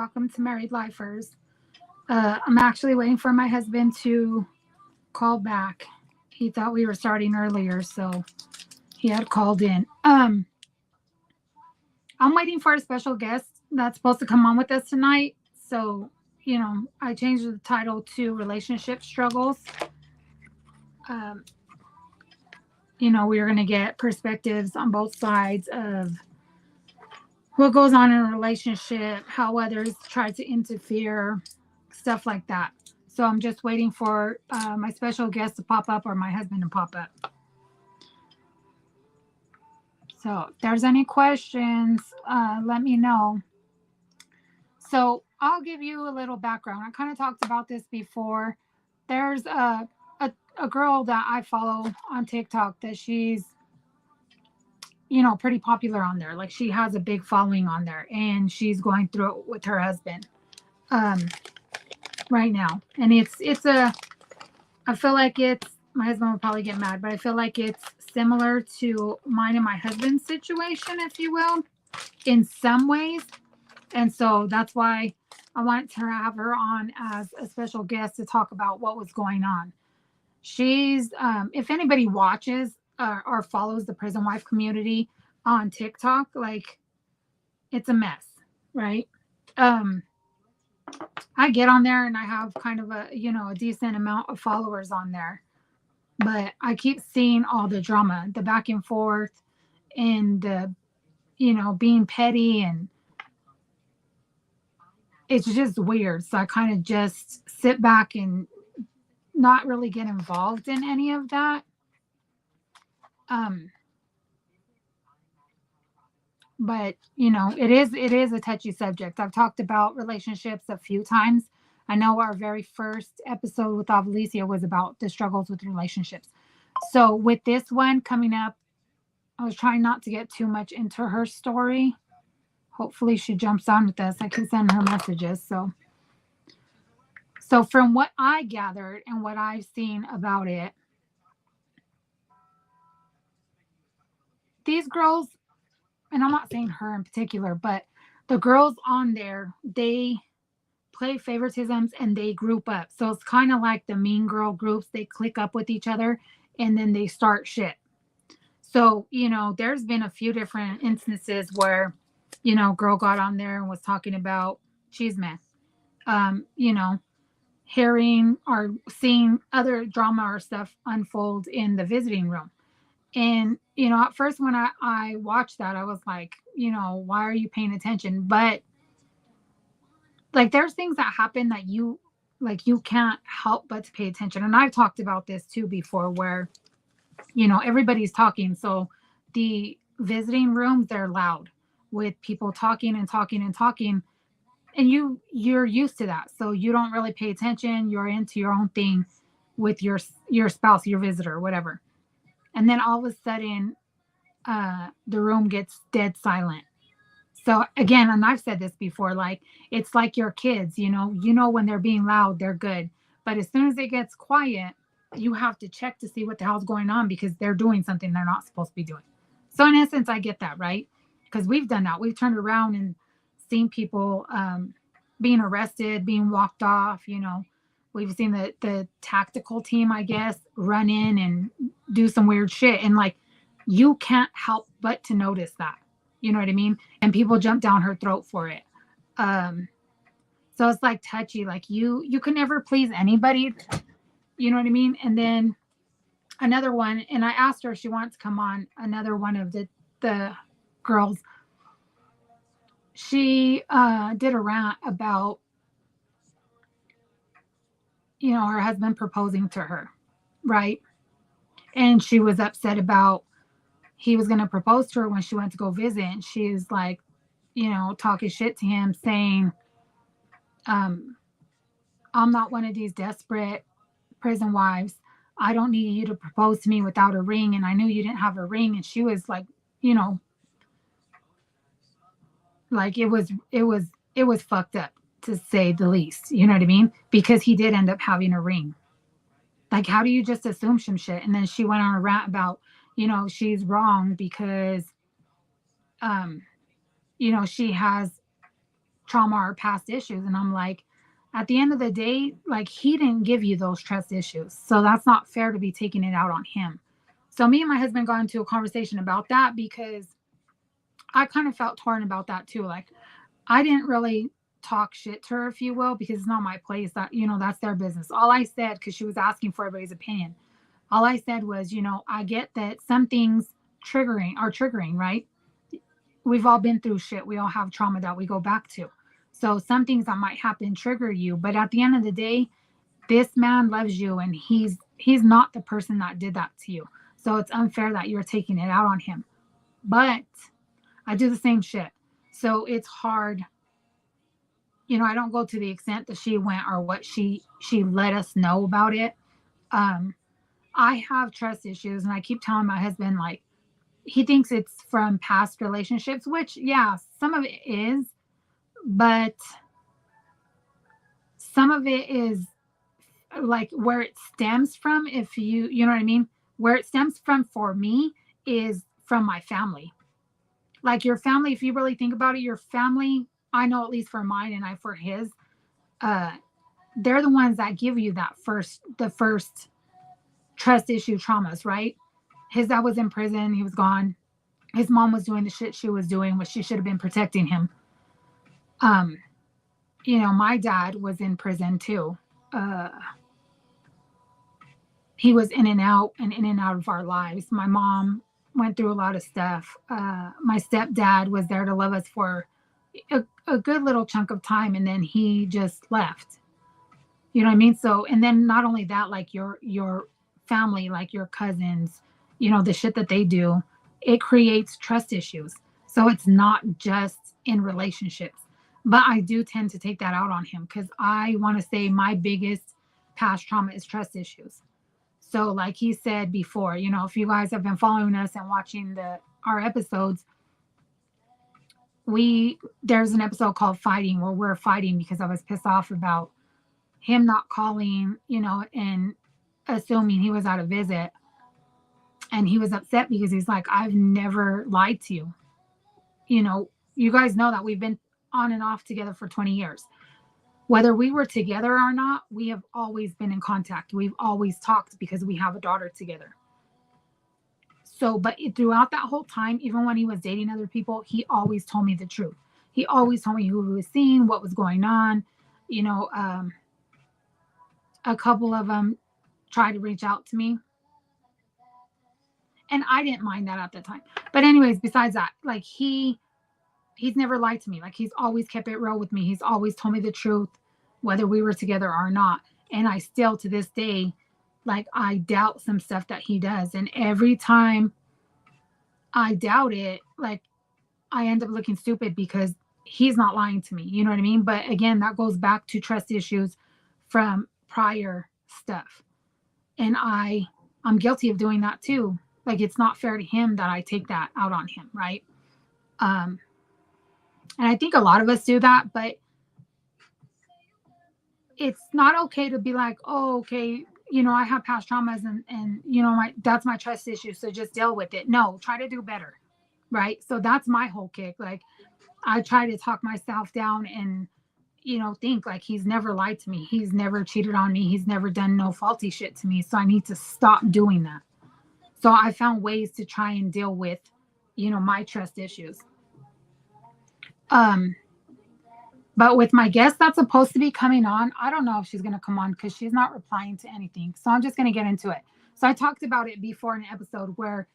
Welcome to Married Lifers. I'm actually waiting for my husband to call back. He thought we were starting earlier, so he had called in. I'm waiting for a special guest that's supposed to come on with us tonight. So, I changed the title to Relationship Struggles. Um, we are going to get perspectives on both sides of what goes on in a relationship, how others try to interfere, stuff like that. So I'm just waiting for my special guest to pop up or my husband to pop up. So if there's any questions, let me know. So I'll give you a little background. I kind of talked about this before. There's a girl that I follow on TikTok that she's pretty popular on there. Like, she has a big following on there, and she's going through it with her husband right now. And I feel like my husband will probably get mad, but I feel like it's similar to mine and my husband's situation, if you will, in some ways. And so that's why I wanted to have her on as a special guest to talk about what was going on. She's, if anybody watches or follows the prison wife community on TikTok, like, it's a mess, right? I get on there and I have kind of a decent amount of followers on there, but I keep seeing all the drama, the back and forth, and the, being petty, and it's just weird. So I kind of just sit back and not really get involved in any of that. But it is a touchy subject. I've talked about relationships a few times. I know our very first episode with Avalicia was about the struggles with relationships. So with this one coming up, I was trying not to get too much into her story. Hopefully she jumps on with us. I can send her messages. So from what I gathered and what I've seen about it, these girls, and I'm not saying her in particular, but the girls on there, they play favoritisms and they group up. So it's kind of like the mean girl groups. They click up with each other and then they start shit. So, there's been a few different instances where, girl got on there and was talking about cheese meth. Hearing or seeing other drama or stuff unfold in the visiting room. And, at first when I watched that, I was like, why are you paying attention? But like, there's things that happen that you can't help but to pay attention. And I've talked about this too before where, everybody's talking. So the visiting rooms, they're loud with people talking and talking and talking. And you're used to that. So you don't really pay attention. You're into your own thing with your spouse, your visitor, whatever. And then all of a sudden, the room gets dead silent. So again, and I've said this before, like, it's like your kids, when they're being loud, they're good. But as soon as it gets quiet, you have to check to see what the hell's going on because they're doing something they're not supposed to be doing. So in essence, I get that, right? Because we've done that. We've turned around and seen people being arrested, being walked off. We've seen the tactical team, I guess, run in and do some weird shit. And like, you can't help but to notice that. You know what I mean? And people jump down her throat for it. So it's like touchy. Like, you can never please anybody. You know what I mean? And then another one, and I asked her if she wants to come on, another one of the girls. She did a rant about, her husband proposing to her, right? And she was upset about he was going to propose to her when she went to go visit. And she was like, talking shit to him, saying, I'm not one of these desperate prison wives. I don't need you to propose to me without a ring. And I knew you didn't have a ring. And she was like, like, it was fucked up, to say the least. You know what I mean? Because he did end up having a ring. Like, how do you just assume some shit? And then she went on a rant about, she's wrong because, she has trauma or past issues. And I'm like, at the end of the day, like he didn't give you those trust issues. So that's not fair to be taking it out on him. So me and my husband got into a conversation about that because I kind of felt torn about that too. Like I didn't really talk shit to her, if you will, because it's not my place. That, you know, that's their business. All I said, because she was asking for everybody's opinion, all I said was, you know, I get that some things triggering, right? We've all been through shit. We all have trauma that we go back to. So some things that might happen trigger you, but at the end of the day, this man loves you, and he's not the person that did that to you. So it's unfair that you're taking it out on him. But I do the same shit. So it's hard. You know, I don't go to the extent that she went or what she let us know about it. Um, I have trust issues, and I keep telling my husband, like, he thinks it's from past relationships, which, yeah, some of it is, but some of it is like where it stems from. If you know what I mean, where it stems from for me is from my family. Like your family, if you really think about it, your family, I know at least for mine and I for his, uh, they're the ones that give you the first trust issue traumas, right? His dad was in prison, he was gone. His mom was doing the shit she was doing, which she should have been protecting him. Um, you know, my dad was in prison too. Uh, he was in and out of our lives. My mom went through a lot of stuff. My stepdad was there to love us for a good little chunk of time, and then he just left. You know what I mean? So, and then not only that, like your family, like your cousins, you know, the shit that they do, it creates trust issues. So it's not just in relationships. But I do tend to take that out on him because I want to say my biggest past trauma is trust issues. So, like he said before, you know, if you guys have been following us and watching our episodes, there's an episode called Fighting where we're fighting because I was pissed off about him not calling, you know, and assuming he was out of visit. And he was upset because he's like, I've never lied to you. You know, you guys know that we've been on and off together for 20 years. Whether we were together or not, we have always been in contact. We've always talked because we have a daughter together. So, but throughout that whole time, even when he was dating other people, he always told me the truth. He always told me who he was seeing, what was going on. You know, a couple of them tried to reach out to me. And I didn't mind that at the time. But anyways, besides that, like he's never lied to me. Like he's always kept it real with me. He's always told me the truth, whether we were together or not. And I still to this day, like I doubt some stuff that he does. And every time I doubt it, like I end up looking stupid because he's not lying to me. You know what I mean? But again, that goes back to trust issues from prior stuff. And I'm guilty of doing that too. Like it's not fair to him that I take that out on him, right? And I think a lot of us do that, but it's not okay to be like, oh, okay, you know, I have past traumas and you know, that's my trust issue, so just deal with it. No, try to do better, right? So that's my whole kick. Like I try to talk myself down and, you know, think like he's never lied to me. He's never cheated on me. He's never done no faulty shit to me. So I need to stop doing that. So I found ways to try and deal with, you know, my trust issues. But with my guest that's supposed to be coming on, I don't know if she's going to come on because she's not replying to anything. So I'm just going to get into it. So I talked about it before in an episode where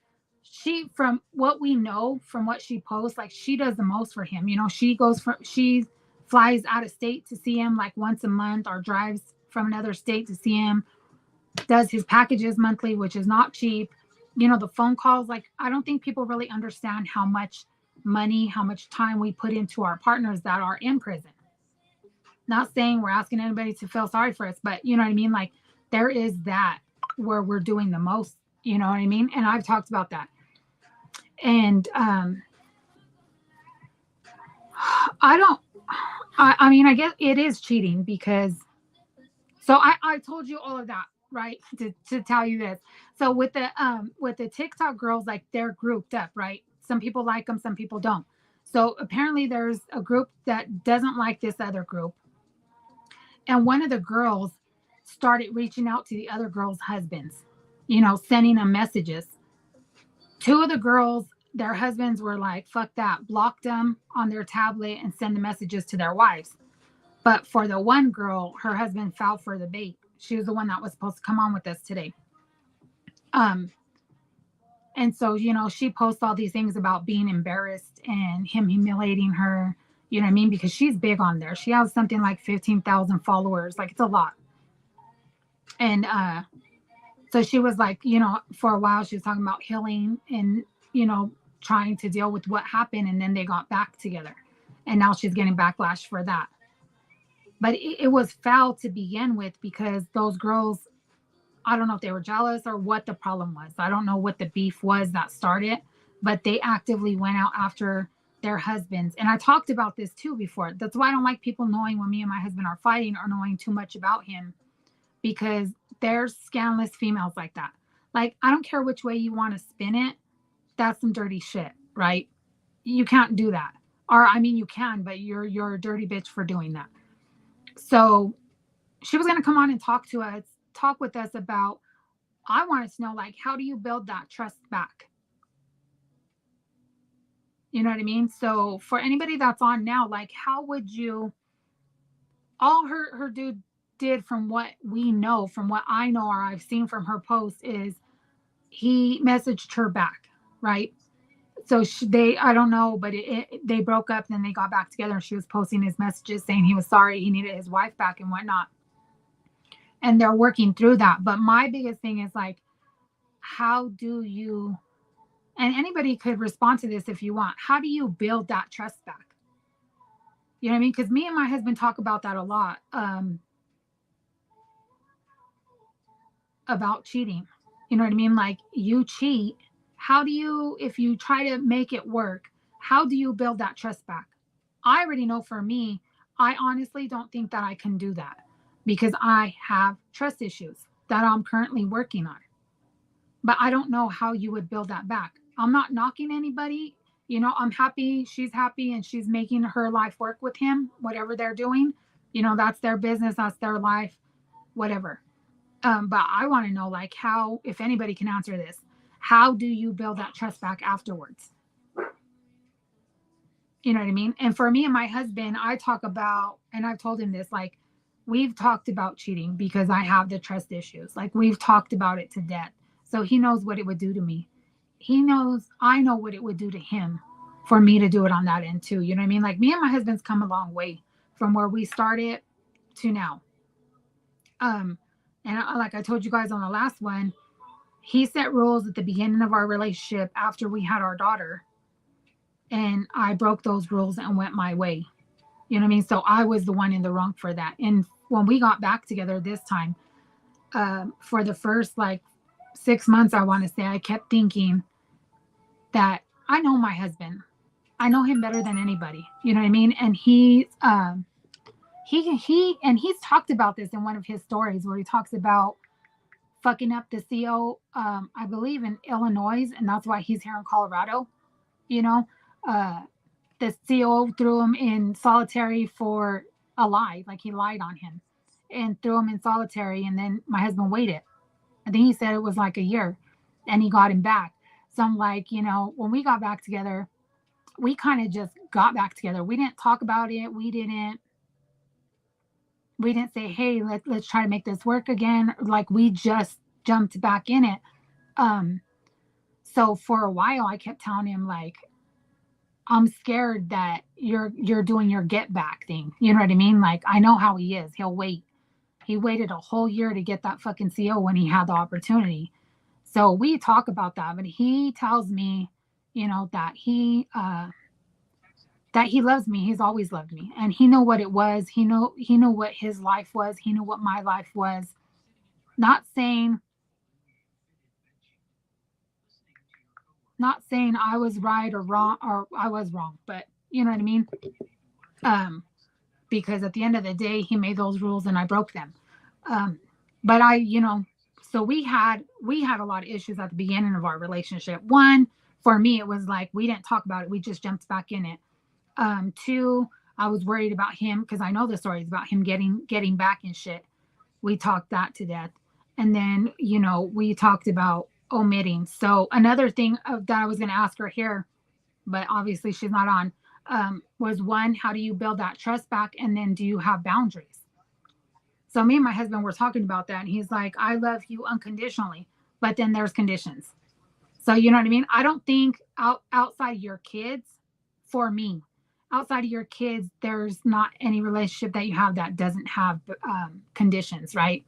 from what we know, from what she posts, like she does the most for him. You know, she flies out of state to see him like once a month or drives from another state to see him, does his packages monthly, which is not cheap. You know, the phone calls, like I don't think people really understand how much money, how much time we put into our partners that are in prison. Not saying we're asking anybody to feel sorry for us, but you know what I mean? Like there is that where we're doing the most, you know what I mean? And I've talked about that. And I mean, I guess it is cheating because, so I told you all of that, right? To tell you this. So with the TikTok girls, like they're grouped up, right? Some people like them, some people don't. So apparently there's a group that doesn't like this other group. And one of the girls started reaching out to the other girls' husbands, sending them messages. Two of the girls, their husbands were like, fuck that, blocked them on their tablet and send the messages to their wives. But for the one girl, her husband fell for the bait. She was the one that was supposed to come on with us today. Um, and so, she posts all these things about being embarrassed and him humiliating her, you know what I mean? Because she's big on there. She has something like 15,000 followers. Like, it's a lot. And so she was like, for a while she was talking about healing and, trying to deal with what happened. And then they got back together. And now she's getting backlash for that. But it was foul to begin with because those girls, I don't know if they were jealous or what the problem was. I don't know what the beef was that started, but they actively went out after their husbands. And I talked about this too before. That's why I don't like people knowing when me and my husband are fighting or knowing too much about him, because there's scandalous females like that. Like, I don't care which way you want to spin it. That's some dirty shit, right? You can't do that. Or, I mean, you can, but you're a dirty bitch for doing that. So she was going to come on and talk with us about, I wanted to know, like, how do you build that trust back? You know what I mean? So for anybody that's on now, like, how would you, all her dude did, from what we know, from what I know, or I've seen from her post, is he messaged her back, right? So I don't know, but they broke up, then they got back together, and she was posting his messages saying he was sorry, he needed his wife back and whatnot. And they're working through that. But my biggest thing is, like, how do you, and anybody could respond to this if you want, how do you build that trust back? You know what I mean? Because me and my husband talk about that a lot, about cheating. You know what I mean? Like, you cheat. How do you, if you try to make it work, how do you build that trust back? I already know for me, I honestly don't think that I can do that because I have trust issues that I'm currently working on. But I don't know how you would build that back. I'm not knocking anybody. I'm happy. She's happy and she's making her life work with him, whatever they're doing. That's their business. That's their life, whatever. But I want to know, like, how, if anybody can answer this, how do you build that trust back afterwards? You know what I mean? And for me and my husband, I talk about, and I've told him this, like, we've talked about cheating because I have the trust issues. Like, we've talked about it to death. So he knows what it would do to me. He knows I know what it would do to him for me to do it on that end too. You know what I mean? Like, me and my husband's come a long way from where we started to now. And like I told you guys on the last one, he set rules at the beginning of our relationship after we had our daughter. And I broke those rules and went my way. You know what I mean? So I was the one in the wrong for that. And when we got back together this time, for the first like 6 months, I want to say, I kept thinking that I know my husband. I know him better than anybody. You know what I mean? And he's talked about this in one of his stories where he talks about fucking up the CO, I believe in Illinois, and that's why he's here in Colorado. The CO threw him in solitary for a lie, like he lied on him and threw him in solitary. And then my husband waited. I think he said it was like a year and he got him back. So I'm like, when we got back together, we kind of just got back together. We didn't talk about it. We didn't say, hey, let's try to make this work again. Like, we just jumped back in it. So for a while I kept telling him, like, I'm scared that you're doing your get back thing. You know what I mean? Like, I know how he is. He'll wait. He waited a whole year to get that fucking CO when he had the opportunity. So we talk about that, but he tells me, that he loves me. He's always loved me. And he knew what it was. He knew what his life was. He knew what my life was. Not saying I was right or wrong, or I was wrong, but you know what I mean? Because at the end of the day, he made those rules and I broke them. But so we had a lot of issues at the beginning of our relationship. One, for me, it was like, we didn't talk about it. We just jumped back in it. Two, I was worried about him because I know the stories about him getting back and shit. We talked that to death. And then, we talked about omitting. So another thing that I was going to ask her here, but obviously she's not on, was one, how do you build that trust back? And then do you have boundaries? So me and my husband were talking about that. And he's like, I love you unconditionally, but then there's conditions. So you know what I mean? I don't think outside your kids, for me, outside of your kids, there's not any relationship that you have that doesn't have conditions, right?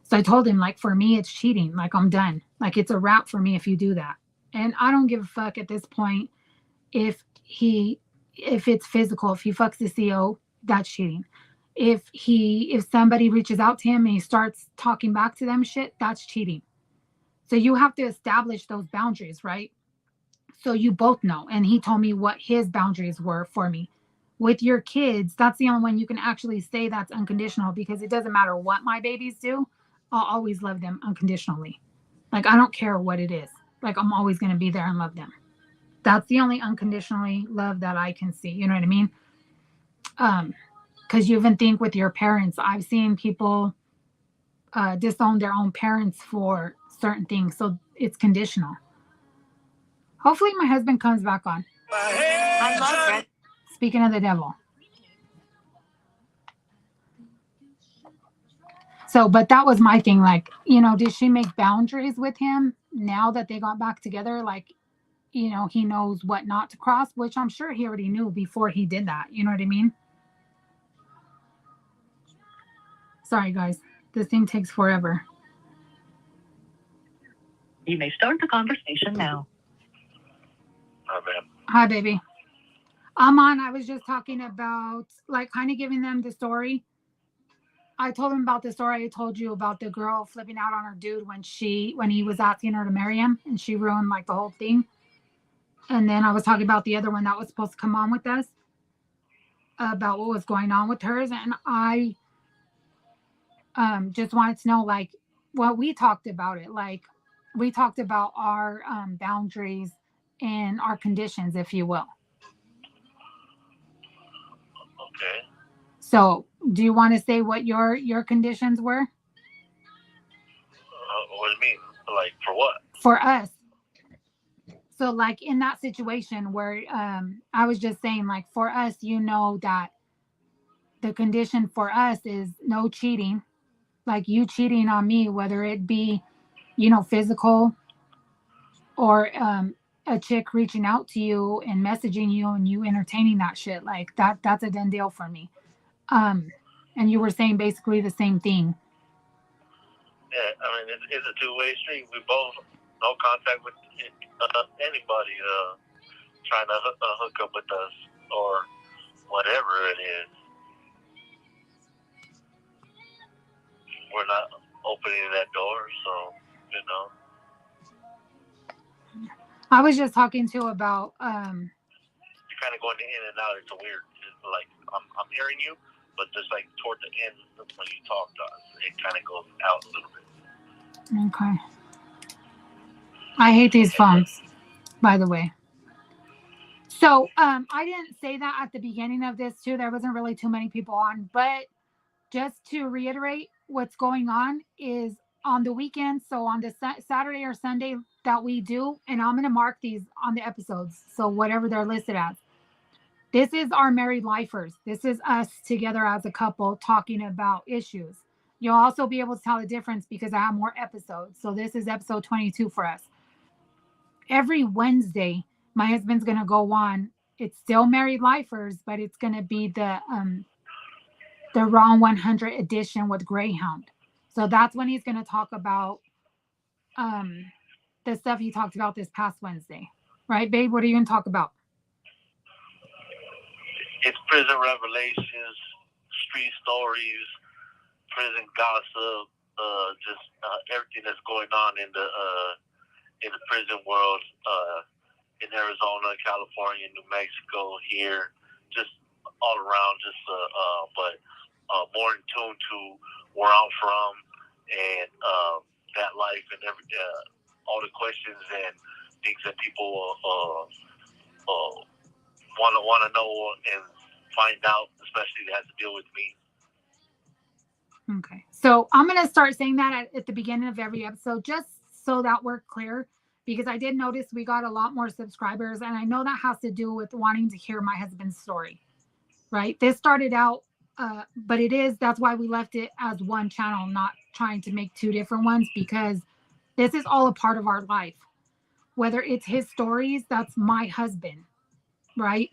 So I told him, like, for me, it's cheating. Like, I'm done. Like, it's a wrap for me if you do that. And I don't give a fuck at this point if it's physical. If he fucks the CO, that's cheating. If somebody reaches out to him and he starts talking back to them shit, that's cheating. So you have to establish those boundaries, right? So you both know. And he told me what his boundaries were for me. With your kids, that's the only one you can actually say that's unconditional, because it doesn't matter what my babies do. I'll always love them unconditionally. Like, I don't care what it is. Like, I'm always going to be there and love them. That's the only unconditionally love that I can see. You know what I mean? Because you even think with your parents, I've seen people disown their own parents for certain things. So it's conditional. Hopefully my husband comes back on. I love it. Speaking of the devil. So, but that was my thing. Like, did she make boundaries with him now that they got back together? Like, he knows what not to cross, which I'm sure he already knew before he did that. You know what I mean? Sorry, guys. This thing takes forever. You may start the conversation now. Hi, ma'am. Hi, baby. Aman, I was just talking about, like, kind of giving them the story. I told him about the story I told you about the girl flipping out on her dude when he was asking her to marry him, and she ruined, like, the whole thing. And then I was talking about the other one that was supposed to come on with us about what was going on with hers. And I just wanted to know, like, what we talked about it. Like, we talked about our boundaries and our conditions, if you will. Okay. So, do you want to say what your conditions were? What do you mean? Like, for what? For us. So, like, in that situation where I was just saying, like, for us, that the condition for us is no cheating. Like, you cheating on me, whether it be, physical, or a chick reaching out to you and messaging you and you entertaining that shit. Like, that's a done deal for me. And you were saying basically the same thing. Yeah, I mean, it's a two-way street. We both no contact with anybody trying to hook up with us or whatever it is. We're not opening that door, so, I was just talking to about you're kind of going in and out. It's weird. It's like I'm hearing you, but just like toward the end when you talk to us, it kind of goes out a little bit. Okay. I hate these phones, by the way. So I didn't say that at the beginning of this too. There wasn't really too many people on, but just to reiterate, what's going on is on the weekend. So on the Saturday or Sunday that we do, and I'm going to mark these on the episodes. So whatever they're listed as. This is our married lifers. This is us together as a couple talking about issues. You'll also be able to tell the difference because I have more episodes. So this is episode 22 for us. Every Wednesday, my husband's going to go on. It's still married lifers, but it's going to be the Raw 100 edition with Greyhound. So that's when he's going to talk about the stuff he talked about this past Wednesday. Right, babe? What are you going to talk about? It's prison revelations, street stories, prison gossip, just everything that's going on in the prison world, in Arizona, California, New Mexico, here, just all around. Just but more in tune to where I'm from and that life and all the questions and things that people want to know and find out, especially that has to deal with me. Okay. So I'm going to start saying that at the beginning of every episode, just so that we're clear, because I did notice we got a lot more subscribers. And I know that has to do with wanting to hear my husband's story, right? This started out, but that's why we left it as one channel, not trying to make two different ones, because this is all a part of our life. Whether it's his stories, that's my husband, right?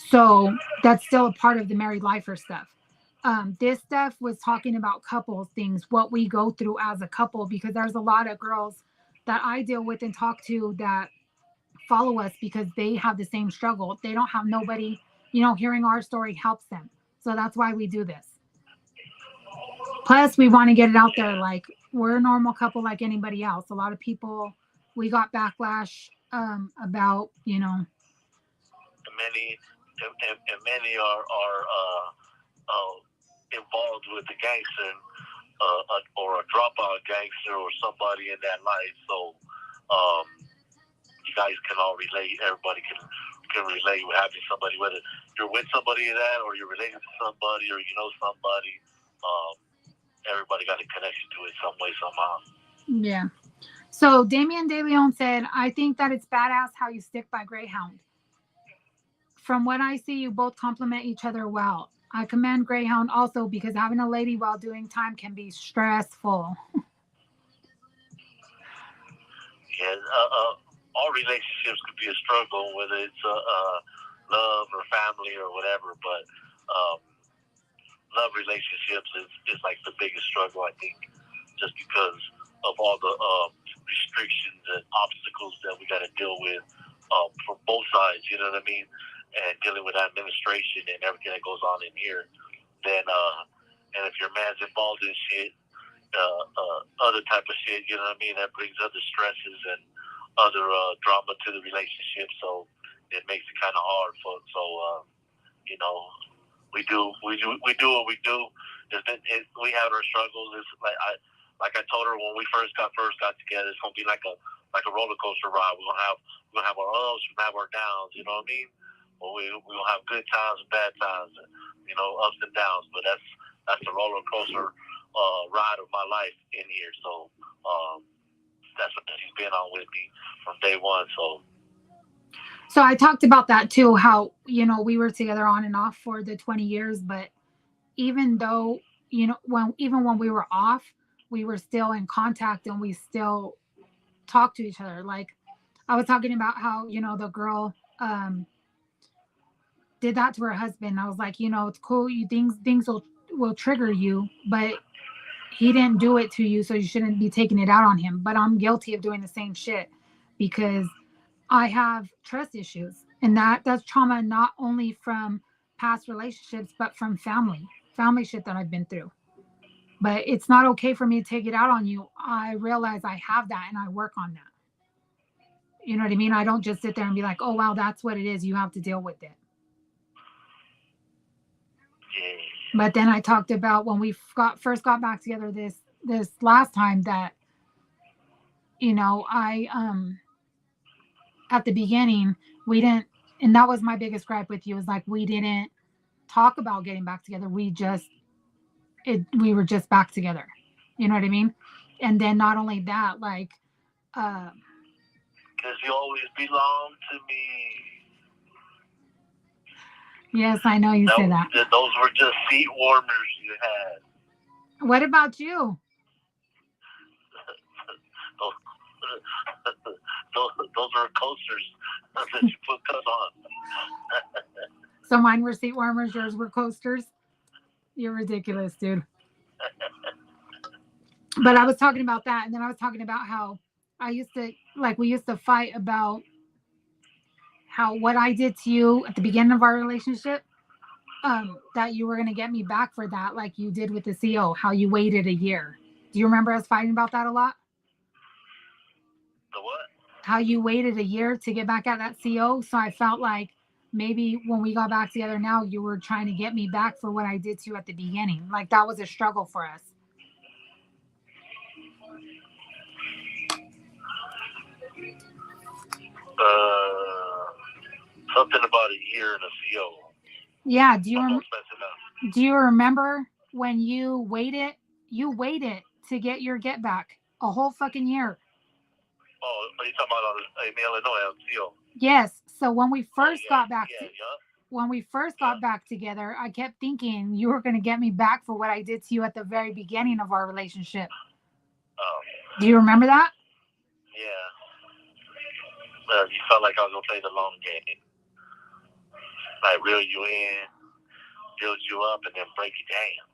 So that's still a part of the married lifer stuff. This stuff was talking about couples things, what we go through as a couple, because there's a lot of girls that I deal with and talk to that follow us because they have the same struggle. They don't have nobody, hearing our story helps them. So that's why we do this. Plus, we want to get it out there. Like, we're a normal couple like anybody else. A lot of people, we got backlash about, Many are involved with the gangster, or a dropout gangster, or somebody in that life. So you guys can all relate. Everybody can relate with having somebody, whether you're with somebody in that, or you're related to somebody, or you know somebody. Everybody got a connection to it some way, somehow. Yeah. So Damien De Leon said, I think that it's badass how you stick by Greyhound. From what I see, you both complement each other well. I commend Greyhound also because having a lady while doing time can be stressful. Yeah, all relationships could be a struggle, whether it's love or family or whatever. But love relationships is like the biggest struggle, I think, just because of all the restrictions and obstacles that we got to deal with from both sides. You know what I mean? And dealing with administration and everything that goes on in here, then and if your man's involved in shit, other type of shit, you know what I mean, that brings other stresses and other drama to the relationship. So it makes it kind of hard for. So we do what we do. We have our struggles. It's like I told her when we first got together, it's gonna be like a roller coaster ride. We're gonna have our ups, we're gonna have our downs. You know what I mean? Well, we're gonna have good times and bad times, and ups and downs. But that's the roller coaster ride of my life in here. So that's what she's been on with me from day one. So I talked about that too, how we were together on and off for the 20 years, but even though when we were off, we were still in contact and we still talked to each other. Like I was talking about how the girl did that to her husband. I was like, it's cool. You things will trigger you, but he didn't do it to you, so you shouldn't be taking it out on him. But I'm guilty of doing the same shit because I have trust issues, and that's trauma not only from past relationships, but from family shit that I've been through. But it's not okay for me to take it out on you. I realize I have that, and I work on that. You know what I mean? I don't just sit there and be like, oh, wow, that's what it is. You have to deal with it. But then I talked about when we first got back together this last time that, I at the beginning we didn't, and that was my biggest gripe with you, is like we didn't talk about getting back together. We were just back together. You know what I mean? And then not only that, like, because you always belong to me. Yes, I know you say that. Those were just seat warmers you had. What about you? those are coasters that you put us on. So mine were seat warmers, yours were coasters? You're ridiculous, dude. But I was talking about that, and then I was talking about how we used to fight about how what I did to you at the beginning of our relationship, that you were going to get me back for that, like you did with the CO, how you waited a year. Do you remember us fighting about that a lot? The what? How you waited a year to get back at that CO. So I felt like maybe when we got back together now, you were trying to get me back for what I did to you at the beginning. Like that was a struggle for us. Something about a year in a CO. Yeah. Almost messing up. Do you remember when you waited? You waited to get your get back a whole fucking year. Oh, are you talking about in Illinois on CO? Yes. So when we first got back, Yeah. back together, I kept thinking you were going to get me back for what I did to you at the very beginning of our relationship. Do you remember that? Yeah. You felt like I was gonna play the long game, like reel you in, build you up, and then break you down.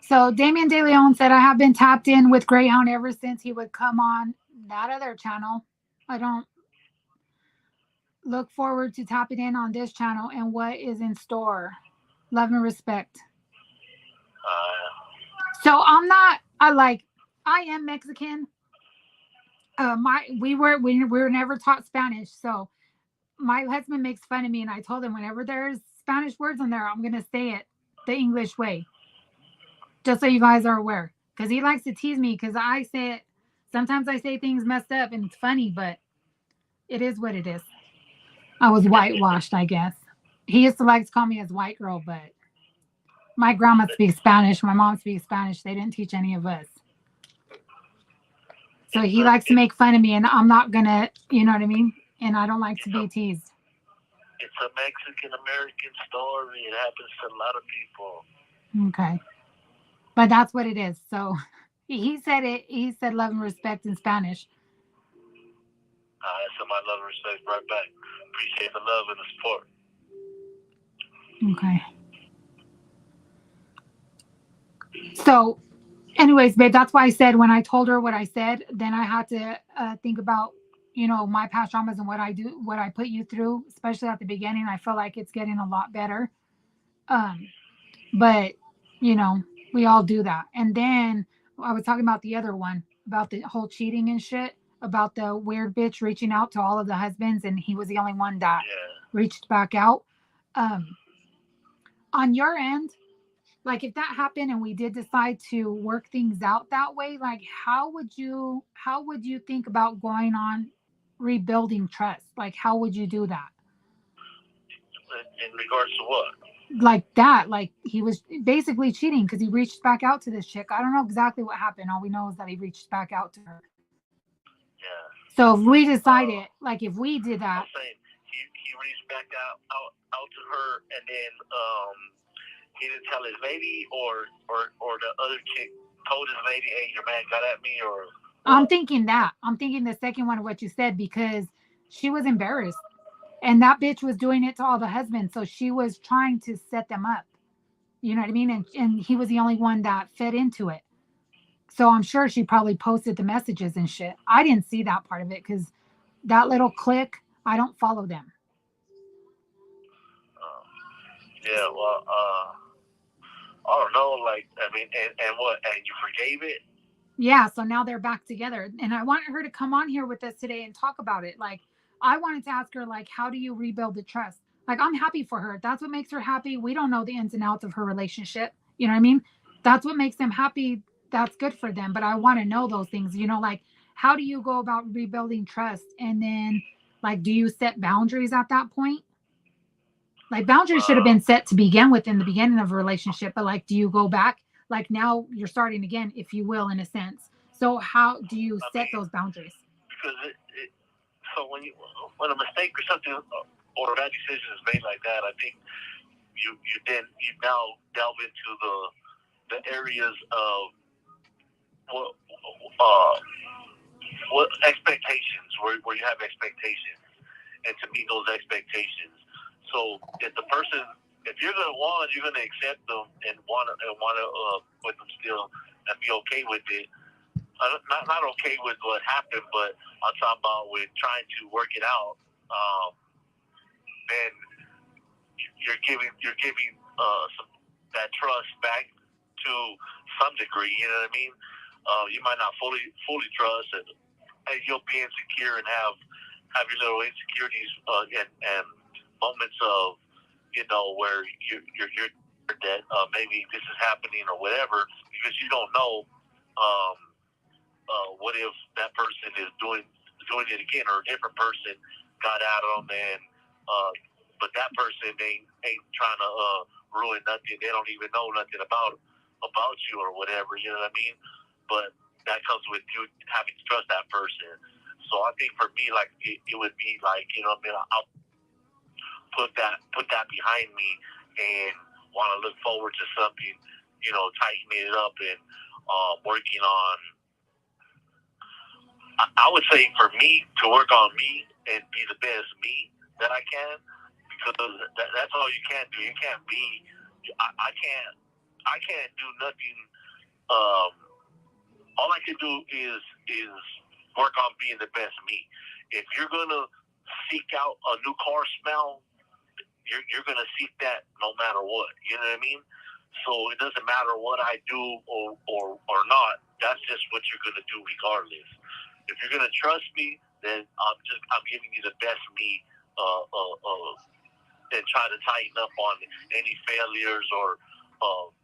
So Damien De Leon said, I have been tapped in with Greyhound ever since he would come on that other channel. I don't look forward to tapping in on this channel and what is in store. Love and respect. So I am Mexican. We were never taught Spanish. So my husband makes fun of me, and I told him whenever there's Spanish words in there, I'm going to say it the English way. Just so you guys are aware. Because he likes to tease me because I say it. Sometimes I say things messed up and it's funny, but it is what it is. I was whitewashed, I guess. He used to like to call me his white girl, but my grandma speaks Spanish. My mom speaks Spanish. They didn't teach any of us. So he likes to make fun of me, and I'm not going to, you know what I mean? And I don't like to be teased. It's a Mexican-American story. It happens to a lot of people. Okay. But that's what it is. So he said it. He said love and respect in Spanish. So my love and respect right back. Appreciate the love and the support. Okay. So, anyways, babe, that's why I said when I told her what I said, then I had to think about, my past traumas and what I put you through, especially at the beginning. I feel like it's getting a lot better. But, we all do that. And then I was talking about the other one, about the whole cheating and shit, about the weird bitch reaching out to all of the husbands, and he was the only one that reached back out. On your end, like if that happened and we did decide to work things out that way, like how would you think about going on rebuilding trust? Like how would you do that? In regards to what? Like that, like he was basically cheating because he reached back out to this chick. I don't know exactly what happened. All we know is that he reached back out to her. Yeah. So if we decided, like if we did that, I'm saying he reached back out to her, and then he didn't tell his lady, or the other chick told his lady, "Hey, your man got at me," or. I'm thinking the second one of what you said, because she was embarrassed. And that bitch was doing it to all the husbands. So she was trying to set them up. You know what I mean? And he was the only one that fed into it. So I'm sure she probably posted the messages and shit. I didn't see that part of it because that little clique, I don't follow them. Yeah, well, I don't know. Like, I mean, and what? And you forgave it? Yeah, so now they're back together. And I want her to come on here with us today and talk about it. Like, I wanted to ask her, like, how do you rebuild the trust? Like, I'm happy for her. That's what makes her happy. We don't know the ins and outs of her relationship. You know what I mean? That's what makes them happy. That's good for them. But I want to know those things, like, how do you go about rebuilding trust? And then, like, do you set boundaries at that point? Like, boundaries should have been set to begin with in the beginning of a relationship. But, like, do you go back? Like, now you're starting again, if you will, in a sense. So how do you set those boundaries? Because so when a mistake or something or a bad decision is made like that, I think you now delve into the areas of what expectations, where you have expectations, and to meet those expectations. So if you're gonna accept them and want to with them still and be okay with it. Not okay with what happened, but I'm talking about with trying to work it out. Then you're giving that trust back to some degree. You know what I mean? You might not fully trust it, and you'll be insecure and have your little insecurities and moments of where you're that maybe this is happening or whatever, because you don't know. What if that person is doing it again, or a different person got at them and But that person ain't trying to ruin nothing. They don't even know nothing about you or whatever. You know what I mean? But that comes with you having to trust that person. So I think for me, like it would be like, you know what I mean? I'll put that behind me and want to look forward to something, you know, tightening it up and working on. I would say for me to work on me and be the best me that I can, because that's all you can do. You can't be. I can't do nothing. All I can do is work on being the best me. If you're gonna seek out a new car smell, you're gonna seek that no matter what. You know what I mean? So it doesn't matter what I do or not. That's just what you're gonna do regardless. If you're gonna trust me, then I'm giving you the best me. And try to tighten up on any failures or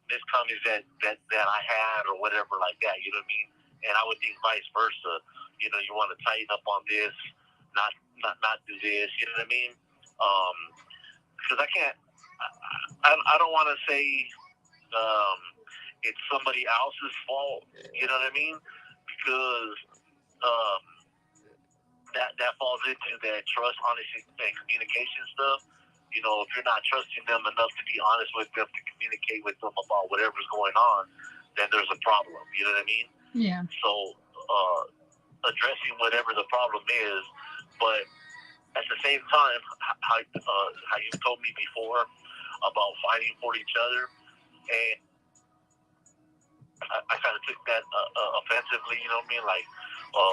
miscomings that I had or whatever like that. You know what I mean? And I would think vice versa. You know, you want to tighten up on this, not do this. You know what I mean? Because I can't. I don't want to say it's somebody else's fault. You know what I mean? Because that falls into that trust, honesty, and communication stuff. You know, if you're not trusting them enough to be honest with them, to communicate with them about whatever's going on, then there's a problem. You know what I mean? Yeah. So addressing whatever the problem is, but at the same time, how you told me before about fighting for each other, and I kind of took that offensively. You know what I mean? Like,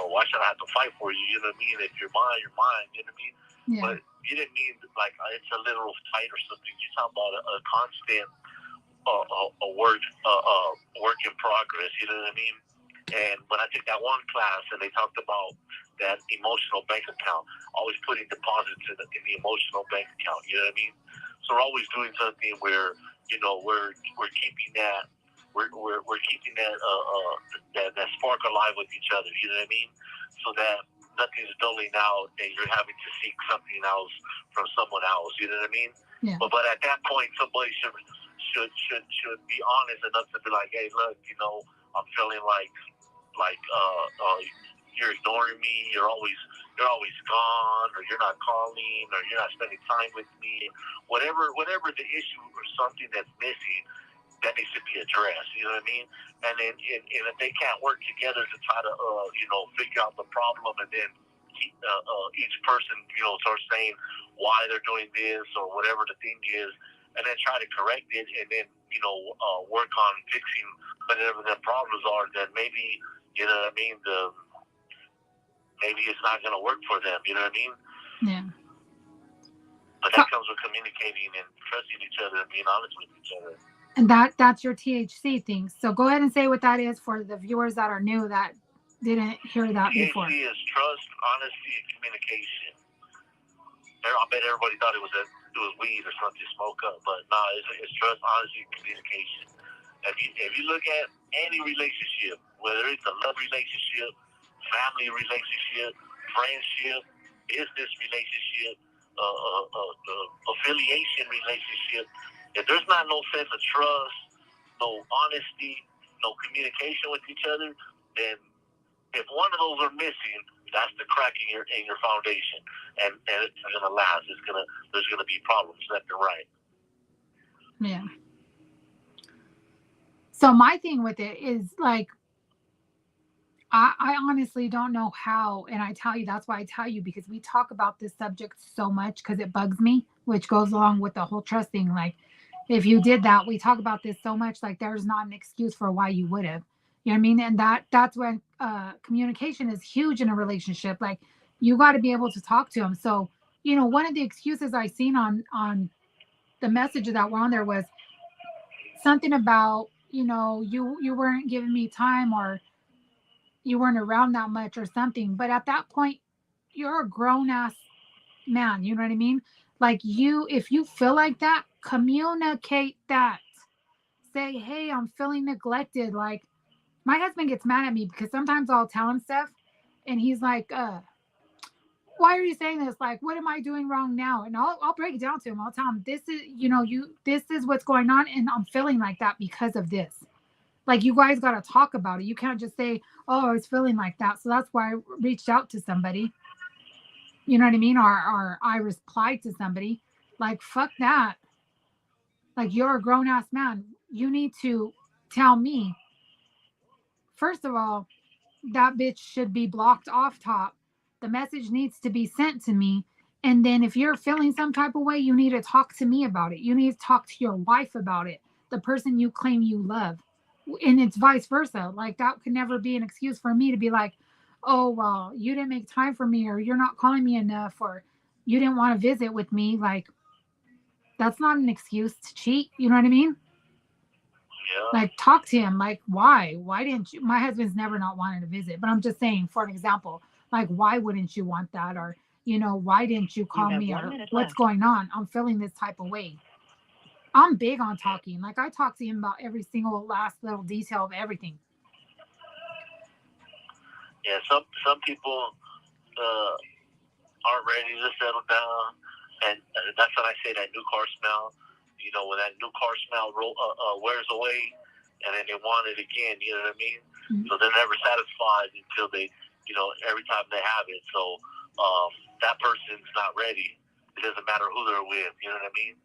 why should I have to fight for you? You know what I mean? If you're mine, you're mine. You know what I mean? Yeah. But you didn't mean like it's a literal fight or something. You're talking about a constant work in progress. You know what I mean? And when I took that one class and they talked about that emotional bank account, always putting deposits in the emotional bank account. You know what I mean? So we're always doing something where, you know, we're keeping that we're keeping that spark alive with each other. You know what I mean? So that nothing's dulling out and you're having to seek something else from someone else. You know what I mean? Yeah. But at that point, somebody should be honest enough to be like, hey, look, you know, I'm feeling like you're ignoring me. You're always gone, or you're not calling, or you're not spending time with me. Whatever the issue or something that's missing, that needs to be addressed. You know what I mean? And then and if they can't work together to try to figure out the problem, and then each person starts saying why they're doing this or whatever the thing is, and then try to correct it, and then work on fixing whatever the problems are, then maybe what I mean, maybe it's not going to work for them. You know what I mean? Yeah. But that comes with communicating and trusting each other and being honest with each other. And that's your THC thing. So go ahead and say what that is for the viewers that are new that didn't hear that before. THC is trust, honesty, and communication. I bet everybody thought it was weed or something to smoke up, but no, it's trust, honesty, and communication. If you look at any relationship, whether it's a love relationship, family relationship, friendship, business relationship, affiliation relationship, if there's not no sense of trust, no honesty, no communication with each other, then if one of those are missing, that's the crack in your foundation, and it's not gonna last. There's gonna be problems left and right. Yeah. So my thing with it is like, I honestly don't know how, and I tell you, that's why I tell you, because we talk about this subject so much because it bugs me, which goes along with the whole trust thing. Like, if you did that, we talk about this so much, like there's not an excuse for why you would have. You know what I mean? And that's when communication is huge in a relationship. Like, you got to be able to talk to them. So, one of the excuses I seen on the messages that were on there was something about, you weren't giving me time, or you weren't around that much or something. But at that point, you're a grown ass man. You know what I mean? Like, if you feel like that, communicate that. Say, hey, I'm feeling neglected. Like, my husband gets mad at me because sometimes I'll tell him stuff and he's like, why are you saying this? Like, what am I doing wrong now? And I'll break it down to him. I'll tell him, this is, this is what's going on. And I'm feeling like that because of this. Like, you guys got to talk about it. You can't just say, oh, I was feeling like that. So that's why I reached out to somebody. You know what I mean? Or I replied to somebody. Like, fuck that. Like, you're a grown ass man. You need to tell me, first of all, that bitch should be blocked off top. The message needs to be sent to me. And then if you're feeling some type of way, you need to talk to me about it. You need to talk to your wife about it, the person you claim you love. And it's vice versa. Like, that could never be an excuse for me to be like, oh, well, you didn't make time for me, or you're not calling me enough, or you didn't want to visit with me. Like, that's not an excuse to cheat. You know what I mean? Yeah. Like, talk to him. Like, why didn't you? My husband's never not wanted to visit, but I'm just saying, for an example, like, why wouldn't you want that? Or, why didn't you call me? Or what's going on? I'm feeling this type of way. I'm big on talking. Like, I talk to him about every single last little detail of everything. Yeah, some people aren't ready to settle down, and that's when I say that new car smell. When that new car smell wears away, and then they want it again. You know what I mean? Mm-hmm. So they're never satisfied until they, every time they have it. So that person's not ready. It doesn't matter who they're with. You know what I mean?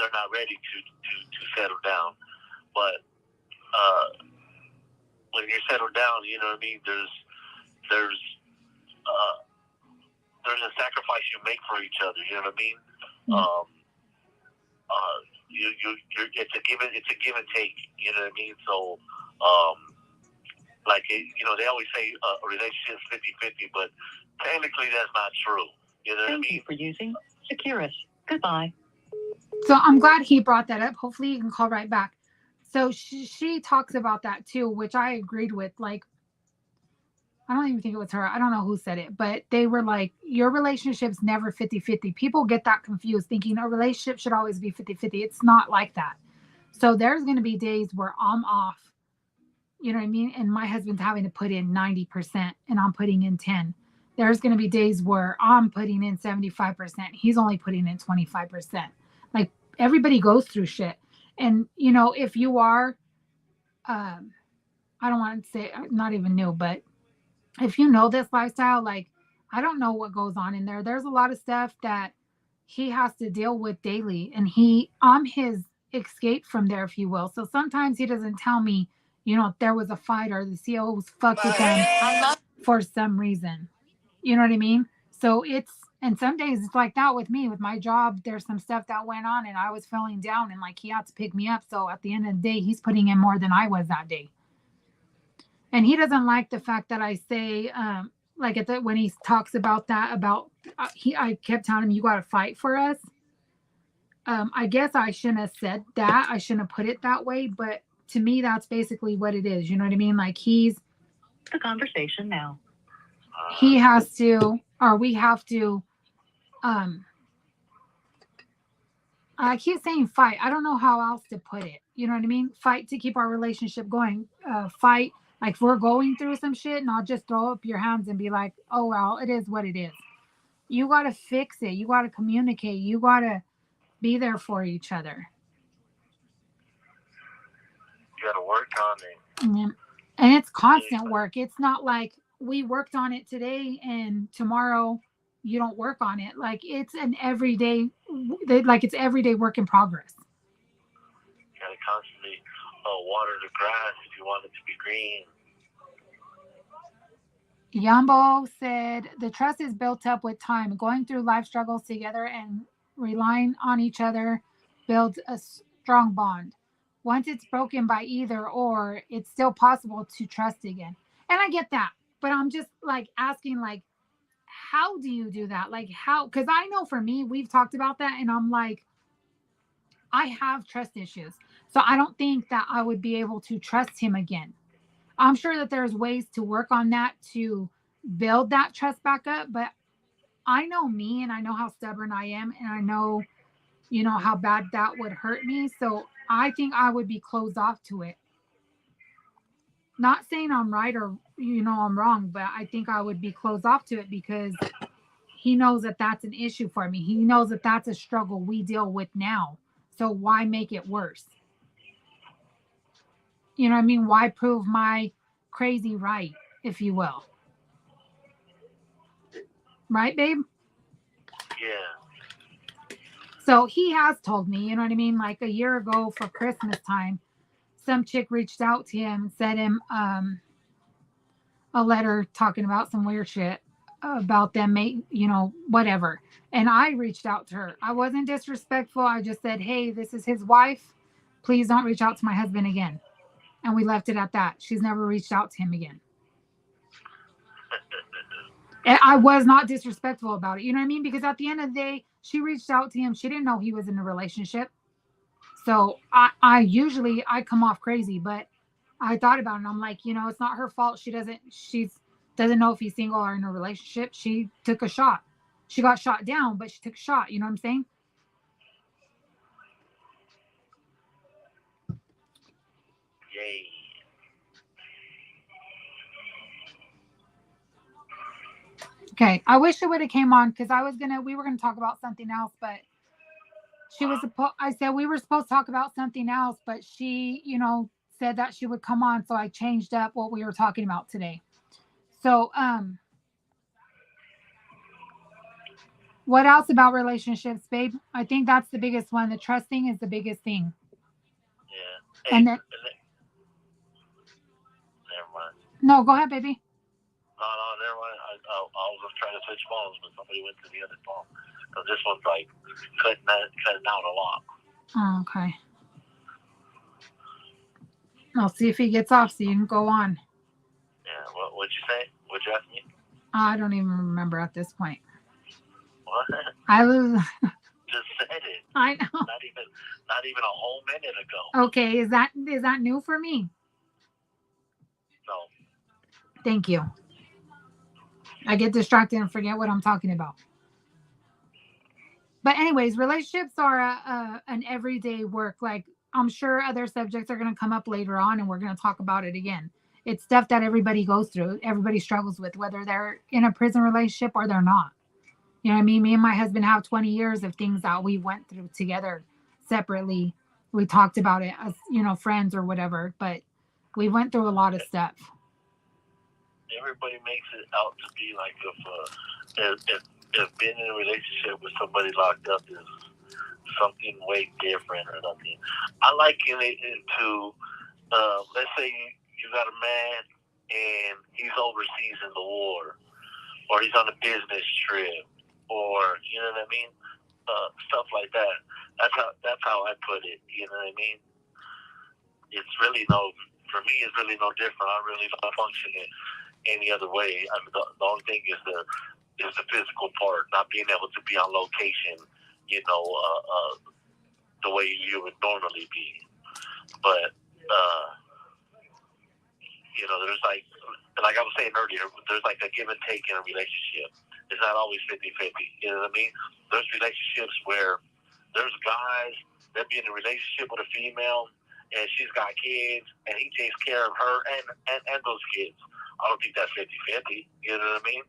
They're not ready to settle down. But when you're settled down, you know what I mean? There's a sacrifice you make for each other. You know what I mean? Mm-hmm. It's a give and take. You know what I mean? So, they always say a relationship's 50-50, but technically that's not true. You know what I mean? Thank you for using Securus. Goodbye. So I'm glad he brought that up. Hopefully you can call right back. So she talks about that too, which I agreed with. Like, I don't even think it was her. I don't know who said it, but they were like, your relationship's never 50-50. People get that confused, thinking a relationship should always be 50-50. It's not like that. So there's going to be days where I'm off, you know what I mean? And my husband's having to put in 90% and I'm putting in 10. There's going to be days where I'm putting in 75%. He's only putting in 25%. Like, everybody goes through shit. And, if you are, I don't want to say, not even new, but if you know this lifestyle, like, I don't know what goes on in there. There's a lot of stuff that he has to deal with daily, and I'm his escape from there, if you will. So sometimes he doesn't tell me, if there was a fight or the CO was fucked with him for some reason. You know what I mean? So and some days it's like that with me, with my job. There's some stuff that went on and I was feeling down, and like, he had to pick me up. So at the end of the day, he's putting in more than I was that day. And he doesn't like the fact that I say, when he talks about that, I kept telling him, you got to fight for us. I guess I shouldn't have said that. I shouldn't have put it that way. But to me, that's basically what it is. You know what I mean? Like, he's the conversation now. He has to, or we have to, I keep saying fight. I don't know how else to put it. You know what I mean? Fight to keep our relationship going. Fight. Like, we're going through some shit, not just throw up your hands and be like, oh, well, it is what it is. You got to fix it. You got to communicate. You got to be there for each other. You got to work on it. And it's constant work. It's not like we worked on it today and tomorrow you don't work on it. Like, it's an everyday, it's everyday work in progress. You got to constantly water the grass if you want it to be green. Yambo said, the trust is built up with time. Going through life struggles together and relying on each other builds a strong bond. Once it's broken by either or, it's still possible to trust again. And I get that. But I'm just like asking, like, how do you do that? Like, how? Because I know for me, we've talked about that. And I'm like, I have trust issues. So I don't think that I would be able to trust him again. I'm sure that there's ways to work on that to build that trust back up. But I know me, and I know how stubborn I am. And I know, how bad that would hurt me. So I think I would be closed off to it. Not saying I'm right or, I'm wrong, but I think I would be closed off to it because he knows that that's an issue for me. He knows that that's a struggle we deal with now. So why make it worse? You know what I mean? Why prove my crazy right, if you will? Right, babe? Yeah. So he has told me, you know what I mean? Like a year ago for Christmas time, some chick reached out to him, sent him a letter talking about some weird shit about them, you know, whatever. And I reached out to her. I wasn't disrespectful. I just said, hey, this is his wife. Please don't reach out to my husband again. And we left it at that. She's never reached out to him again. And I was not disrespectful about it. You know what I mean? Because at the end of the day, she reached out to him. She didn't know he was in a relationship. So I usually I come off crazy, but I thought about it and I'm like, you know, it's not her fault. She doesn't know if he's single or in a relationship. She took a shot. She got shot down, but she took a shot. You know what I'm saying? Yay. Okay. I wish it would have came on because we were gonna talk about something else, but I said we were supposed to talk about something else, but she, you know, said that she would come on, so I changed up what we were talking about today. So, what else about relationships, babe? I think that's the biggest one. The trust thing is the biggest thing. Yeah. Hey, And then, never mind. no, go ahead, baby. No, never mind. I was just trying to switch phones, but somebody went to the other phone. So this one's like cutting out a lot. Oh, okay. I'll see if he gets off so you can go on. Yeah. What'd you say? What'd you ask me? I don't even remember at this point. What? I was. Just said it. I know. Not even a whole minute ago. Okay, is that new for me? No. Thank you. I get distracted and forget what I'm talking about. But anyways, relationships are an everyday work. Like I'm sure other subjects are going to come up later on, and we're going to talk about it again. It's stuff that everybody goes through. Everybody struggles with, whether they're in a prison relationship or they're not. You know what I mean? Me and my husband have 20 years of things that we went through together separately. We talked about it as, you know, friends or whatever, but we went through a lot of stuff. Everybody makes it out to be like if being in a relationship with somebody locked up is something way different or something. I liken it into, let's say you got a man and he's overseas in the war, or he's on a business trip, or you know what I mean, stuff like that. That's how I put it. You know what I mean? It's really for me, it's really no different. I really don't function it any other way. I mean, the only thing is the physical part, not being able to be on location, you know, the way you would normally be. But you know, there's like I was saying earlier, there's like a give and take in a relationship. It's not always 50-50. You know what I mean? There's relationships where there's guys that be in a relationship with a female and she's got kids and he takes care of her and those kids. I don't think that's 50-50. You know what I mean?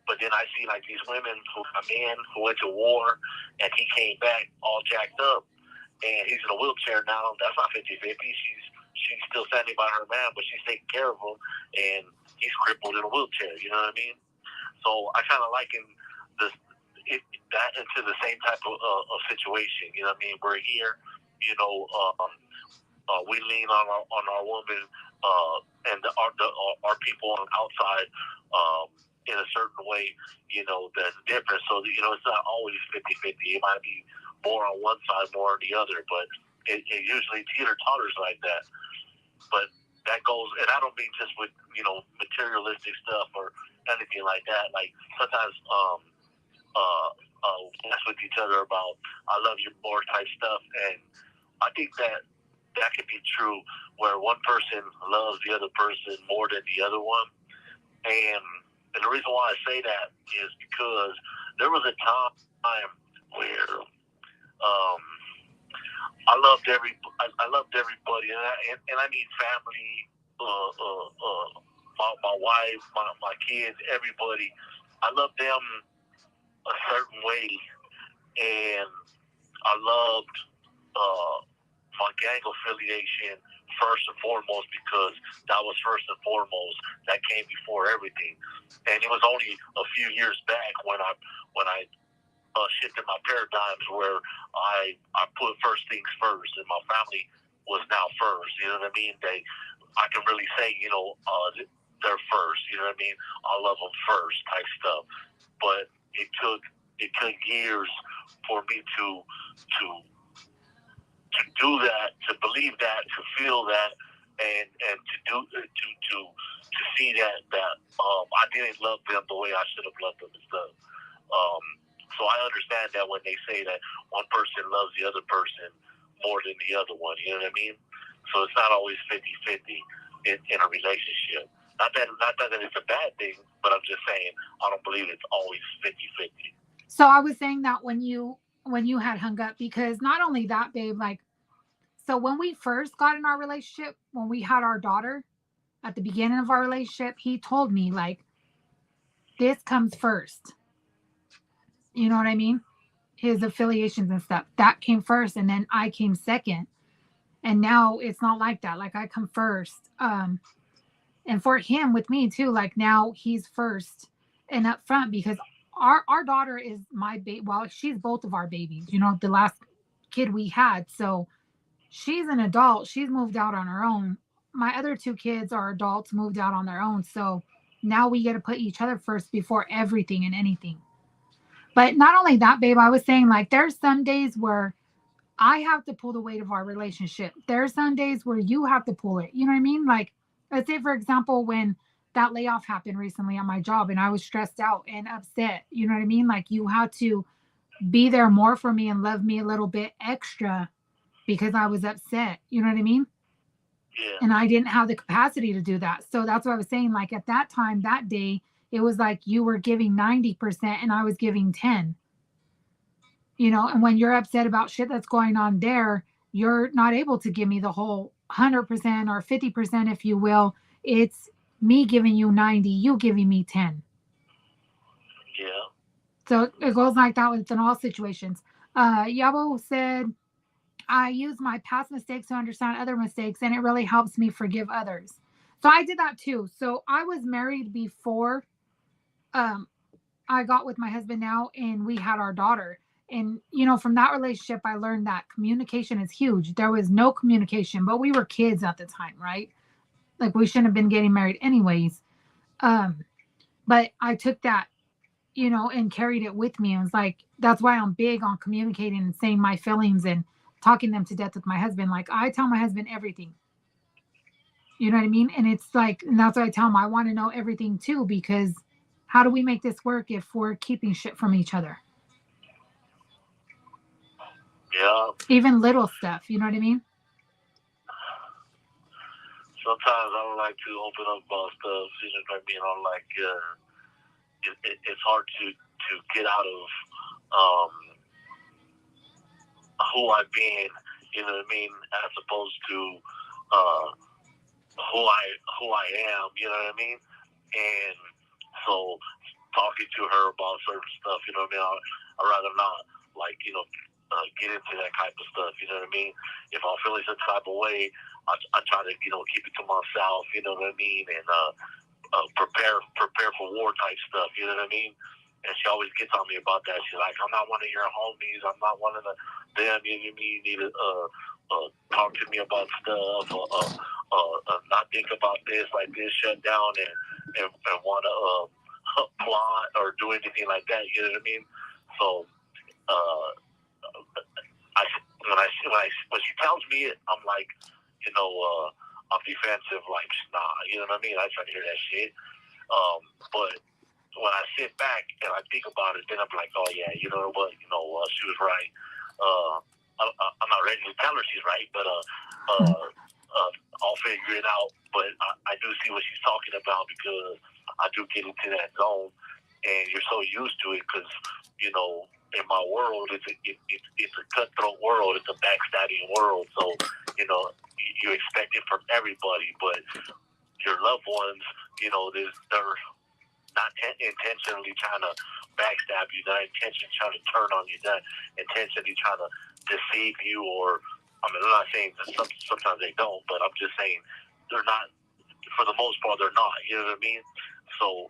But then I see like these women a man who went to war and he came back all jacked up and he's in a wheelchair now. That's not 50-50. She's still standing by her man, but she's taking care of him and he's crippled in a wheelchair. You know what I mean? So I kind of liken that into the same type of situation. You know what I mean? We're here, you know, we lean on our woman and our people on the outside in a certain way, you know, that's different. So, you know, it's not always 50-50. It might be more on one side, more on the other, but it usually teeter-totters like that. But that goes, and I don't mean just with, you know, materialistic stuff or anything like that. Like sometimes mess with each other about I love you more type stuff, and I think that could be true where one person loves the other person more than the other one. And the reason why I say that is because there was a time where I loved everybody, and I mean family my wife, my kids, everybody. I love them a certain way, and I loved my gang affiliation first and foremost because that was first and foremost. That came before everything, and it was only a few years back when I shifted my paradigms where I put first things first, and my family was now first. You know what I mean? I can really say, they're first. You know what I mean? I love them first type stuff. But it took years for me to do that, to believe that, to feel that, and to see that I didn't love them the way I should have loved them and stuff. So I understand that when they say that one person loves the other person more than the other one, you know what I mean? So it's not always 50-50 in a relationship. Not that it's a bad thing, but I'm just saying I don't believe it's always 50-50. So I was saying that when you had hung up, because not only that, babe, like, so when we first got in our relationship, when we had our daughter at the beginning of our relationship, he told me, like, this comes first. You know what I mean? His affiliations and stuff. That came first, and then I came second. And now it's not like that. Like, I come first. And for him, with me too, like, now he's first and up front, because our daughter is my baby. Well, she's both of our babies, the last kid we had. So she's an adult. She's moved out on her own. My other two kids are adults, moved out on their own. So now we get to put each other first before everything and anything. But not only that, babe, I was saying, like, there's some days where I have to pull the weight of our relationship. There's some days where you have to pull it. You know what I mean? Like, let's say, for example, when that layoff happened recently on my job and I was stressed out and upset, you know what I mean? Like, you had to be there more for me and love me a little bit extra because I was upset. You know what I mean? Yeah. And I didn't have the capacity to do that. So that's what I was saying. Like, at that time, that day, it was like you were giving 90% and I was giving 10. And when you're upset about shit that's going on there, you're not able to give me the whole 100% or 50%, if you will. It's me giving you 90, you giving me 10. Yeah. So it goes like that in all situations. Yabo said, I use my past mistakes to understand other mistakes, and it really helps me forgive others. So I did that too. So I was married before I got with my husband now, and we had our daughter. And, from that relationship, I learned that communication is huge. There was no communication, but we were kids at the time, right? Like, we shouldn't have been getting married anyways. But I took that, and carried it with me. And was like, that's why I'm big on communicating and saying my feelings and talking them to death with my husband. Like, I tell my husband everything. You know what I mean? And it's like, and that's what I tell him. I want to know everything too, because how do we make this work if we're keeping shit from each other? Yeah. Even little stuff, you know what I mean? Sometimes I don't like to open up about stuff, you know what I mean? I'm like, it's hard to get out of who I've been, you know what I mean, as opposed to who I am, you know what I mean? And so talking to her about certain stuff, you know what I mean, I'd rather not, like, get into that type of stuff, you know what I mean? If I'm feeling some type of way, I try to, keep it to myself, you know what I mean? And prepare for war type stuff, you know what I mean? And she always gets on me about that. She's like, I'm not one of your homies. I'm not one of them. You know what I mean? You need to talk to me about stuff, not think about this, like this, shut down and want to plot or do anything like that, you know what I mean? So, when she tells me it, I'm like, I'm defensive, like, nah, you know what I mean? I try to hear that shit. But when I sit back and I think about it, then I'm like, oh yeah, you know what? She was right. I'm not ready to tell her she's right, but I'll figure it out. But I do see what she's talking about, because I do get into that zone, and you're so used to it because, in my world, it's a cutthroat world. It's a backstabbing world. So, you expect it from everybody. But your loved ones, they're not intentionally trying to backstab you, not intentionally trying to turn on you, not intentionally trying to deceive you, or I'm not saying that sometimes they don't, but I'm just saying they're not. For the most part, they're not. You know what I mean? So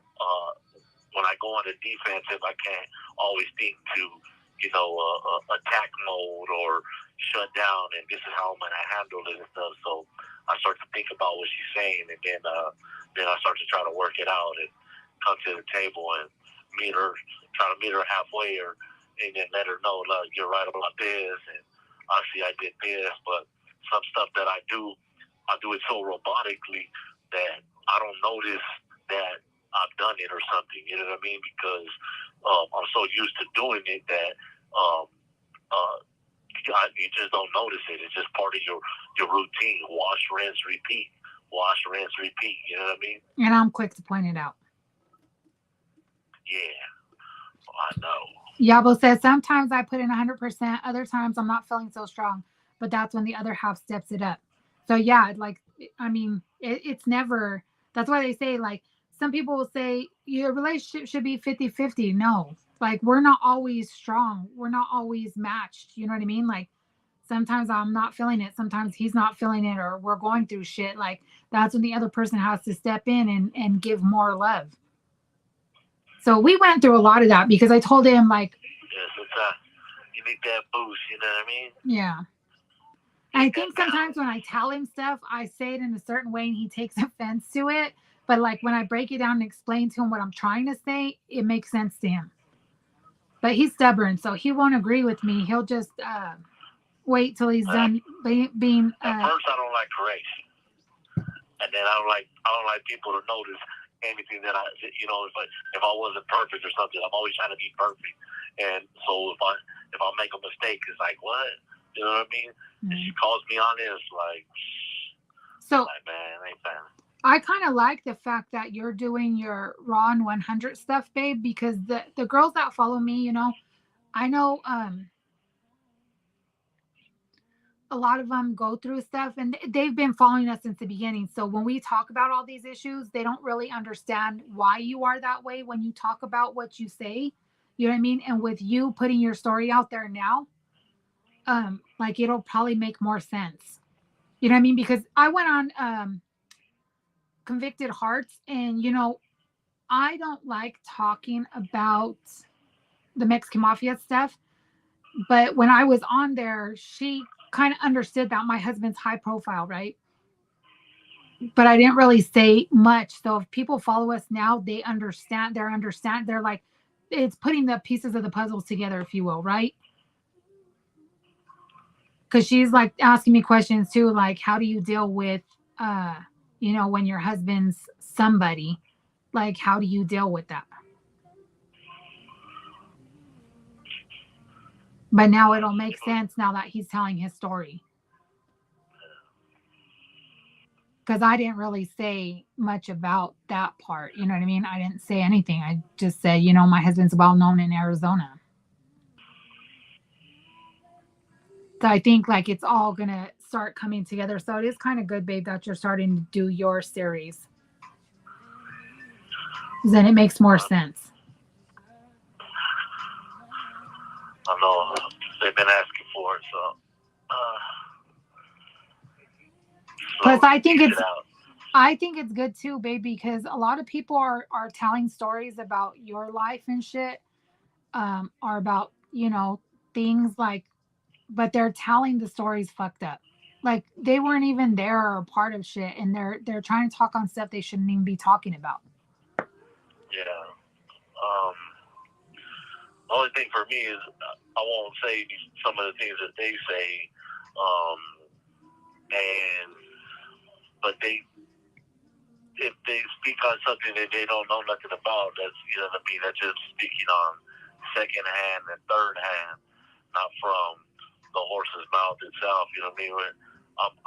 when I go on the defensive, I can't always think to attack mode or shut down, and this is how I'm gonna handle it and stuff. So I start to think about what she's saying, and then I start to try to work it out and come to the table and try to meet her halfway, and then let her know, like, you're right about this, and obviously I did this, but some stuff that I do it so robotically that I don't notice that I've done it or something. You know what I mean? Because I'm so used to doing it that you just don't notice it. It's just part of your routine. Wash, rinse, repeat. Wash, rinse, repeat. You know what I mean? And I'm quick to point it out. Yeah, I know. Yabo says, sometimes I put in 100%. Other times I'm not feeling so strong. But that's when the other half steps it up. So, yeah, it's never. That's why they say, like, some people will say your relationship should be 50-50. No. Like, we're not always strong. We're not always matched. You know what I mean? Like, sometimes I'm not feeling it. Sometimes he's not feeling it, or we're going through shit. Like, that's when the other person has to step in and give more love. So we went through a lot of that because I told him, like, yeah, sometimes you need that boost. You know what I mean? Yeah. I think sometimes when I tell him stuff, I say it in a certain way and he takes offense to it. But like when I break it down and explain to him what I'm trying to say, it makes sense to him. But he's stubborn, so he won't agree with me. He'll just wait till he's done being. At first, I don't like correction, and then I don't like people to notice anything that if I wasn't perfect or something. I'm always trying to be perfect, and so if I make a mistake, it's like, what? You know what I mean? Mm-hmm. And she calls me on this, like, so. Like, man, ain't fine. I kind of like the fact that you're doing your raw and 100 stuff, babe, because the girls that follow me, I know a lot of them go through stuff, and they've been following us since the beginning. So when we talk about all these issues, they don't really understand why you are that way when you talk about what you say. You know what I mean? And with you putting your story out there now, like, it'll probably make more sense. You know what I mean? Because I went on Convicted Hearts, and I don't like talking about the Mexican Mafia stuff, but when I was on there, she kind of understood that my husband's high profile, right? But I didn't really say much. So if people follow us now, they understand. They're like, it's putting the pieces of the puzzles together, if you will, right? Because she's like asking me questions too, like, how do you deal with when your husband's somebody, like, how do you deal with that? But now it'll make sense now that he's telling his story. Because I didn't really say much about that part. You know what I mean? I didn't say anything. I just said, my husband's well known in Arizona. So I think, like, it's all going to start coming together. So it is kind of good, babe, that you're starting to do your series. Then it makes more sense. I know they've been asking for it, so. Plus, I think it's good too, babe, because a lot of people are telling stories about your life and shit, are about things like, but they're telling the stories fucked up. Like, they weren't even there or a part of shit, and they're trying to talk on stuff they shouldn't even be talking about. Yeah. The only thing for me is I won't say some of the things that they say, but if they speak on something that they don't know nothing about, that's, that's just speaking on second hand and third hand, not from the horse's mouth itself. You know what I mean?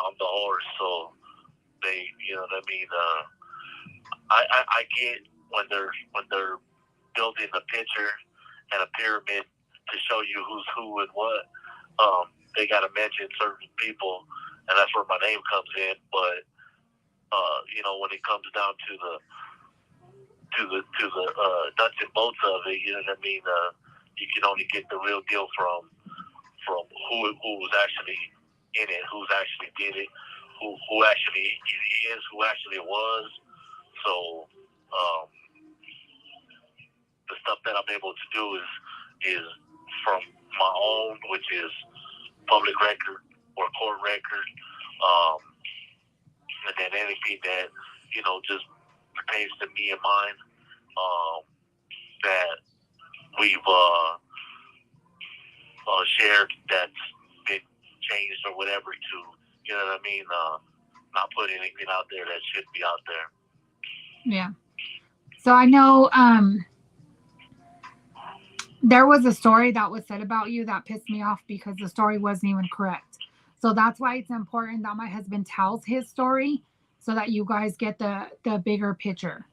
I'm the horse, so they, I get when they're building a picture and a pyramid to show you who's who and what. They got to mention certain people, and that's where my name comes in. But when it comes down to the nuts and bolts of it, you know what I mean. You can only get the real deal from who was actually in it, who's actually did it, who actually is, who actually was. So the stuff that I'm able to do is from my own, which is public record or court record, and then anything that just pertains to me and mine, that we've shared that's been changed or whatever to, you know what I mean, not put anything out there that should be out there. Yeah. So I know there was a story that was said about you that pissed me off because the story wasn't even correct. So that's why it's important that my husband tells his story so that you guys get the bigger picture.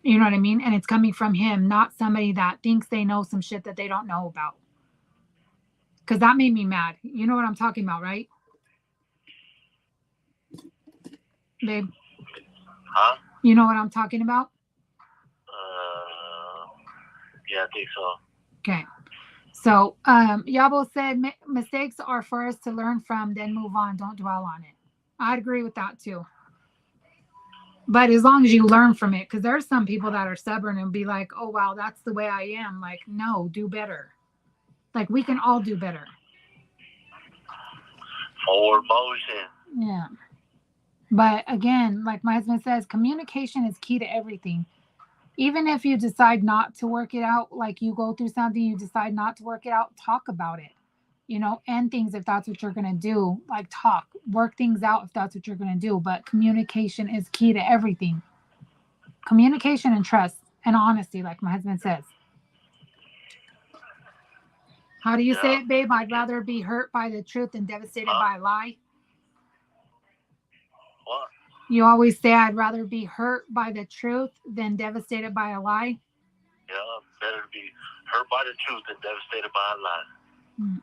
You know what I mean? And it's coming from him, not somebody that thinks they know some shit that they don't know about. Because that made me mad. You know what I'm talking about, right? Babe? Huh? You know what I'm talking about? Yeah, I think so. Okay. So, Yabo said mistakes are for us to learn from, then move on. Don't dwell on it. I'd agree with that too. But as long as you learn from it, because there's some people that are stubborn and be like, oh, wow, that's the way I am. Like, no, do better. Like, we can all do better. Forward motion. Yeah. But again, like my husband says, communication is key to everything. Even if you decide not to work it out, like you go through something, you decide not to work it out, talk about it, end things if that's what you're going to do, like talk, work things out if that's what you're going to do. But communication is key to everything. Communication and trust and honesty, like my husband says. How do you say it, babe? I'd rather be hurt by the truth than devastated by a lie. What? You always say I'd rather be hurt by the truth than devastated by a lie. Yeah, better to be hurt by the truth than devastated by a lie. Mm.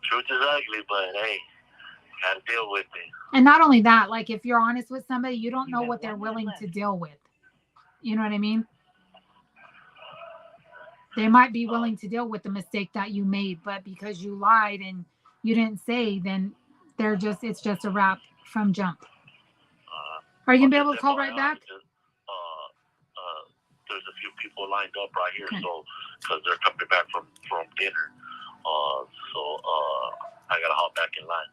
Truth is ugly, but hey, gotta deal with it. And not only that, like if you're honest with somebody, you don't know what they're willing to deal with. You know what I mean? They might be willing to deal with the mistake that you made, but because you lied and you didn't say, then it's just a wrap from jump. Are you gonna be able to call right back? There's a few people lined up right here, so because they're coming back from dinner, so I gotta hop back in line.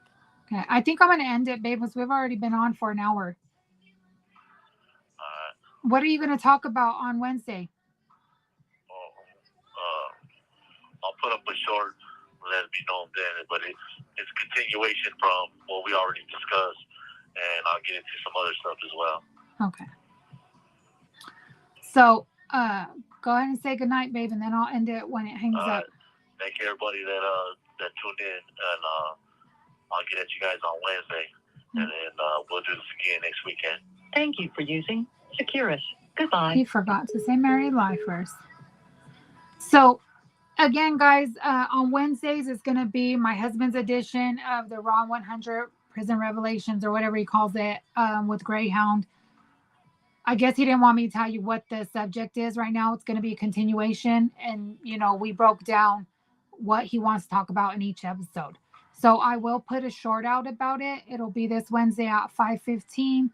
Okay, I think I'm gonna end it, babe, because we've already been on for an hour. What are you gonna talk about on Wednesday? I'll put up a short, let it be known then, but it's continuation from what we already discussed, and I'll get into some other stuff as well. Okay. So, go ahead and say goodnight, babe, and then I'll end it when it hangs up. Thank you, everybody that tuned in, and I'll get at you guys on Wednesday, and then we'll do this again next weekend. Thank you for using Securus. Goodbye. He forgot to say Married Lifers. So, again, guys, on Wednesdays, it's going to be my husband's edition of the Raw 100 Prison Revelations, or whatever he calls it, with Greyhound. I guess he didn't want me to tell you what the subject is right now. It's going to be a continuation. And, we broke down what he wants to talk about in each episode. So I will put a short out about it. It'll be this Wednesday at 5:15.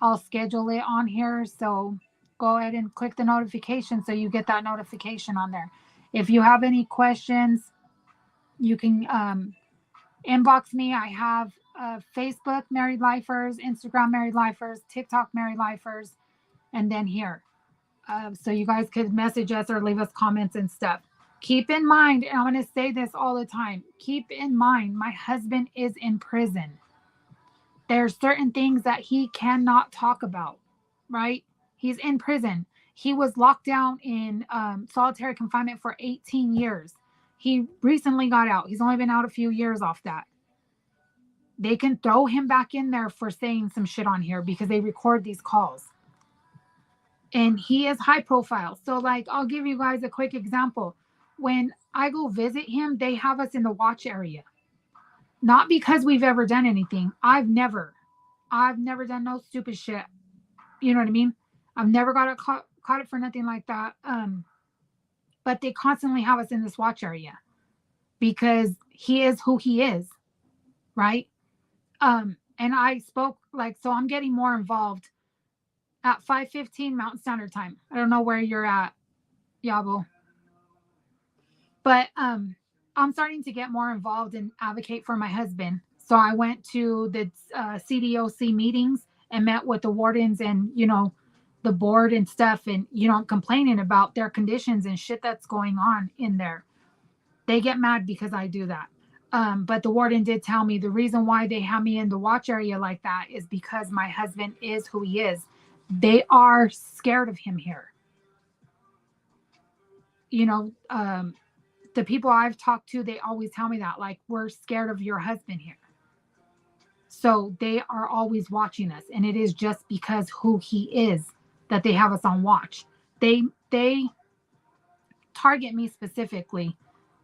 I'll schedule it on here. So go ahead and click the notification so you get that notification on there. If you have any questions, you can inbox me. I have Facebook Married Lifers, Instagram Married Lifers, TikTok Married Lifers, and then here. So you guys could message us or leave us comments and stuff. Keep in mind, and I'm going to say this all the time, keep in mind, my husband is in prison. There are certain things that he cannot talk about, right? He's in prison. He was locked down in solitary confinement for 18 years. He recently got out. He's only been out a few years off that. They can throw him back in there for saying some shit on here because they record these calls. And he is high profile. So, I'll give you guys a quick example. When I go visit him, they have us in the watch area. Not because we've ever done anything. I've never. I've never done no stupid shit. You know what I mean? I've never got caught it for nothing like that. But they constantly have us in this watch area because he is who he is, right? And I spoke like, so I'm getting more involved at 5:15 Mountain Standard Time. I don't know where you're at, Yabo. But I'm starting to get more involved and advocate for my husband. So I went to the CDOC meetings and met with the wardens and, you know, the board and stuff, and, you know, complaining about their conditions and shit that's going on in there. They get mad because I do that. But the warden did tell me the reason why they have me in the watch area like that is because my husband is who he is. They are scared of him here. You know, the people I've talked to, they always tell me that, like, we're scared of your husband here. So they are always watching us, and it is just because who he is that they have us on watch. They target me specifically.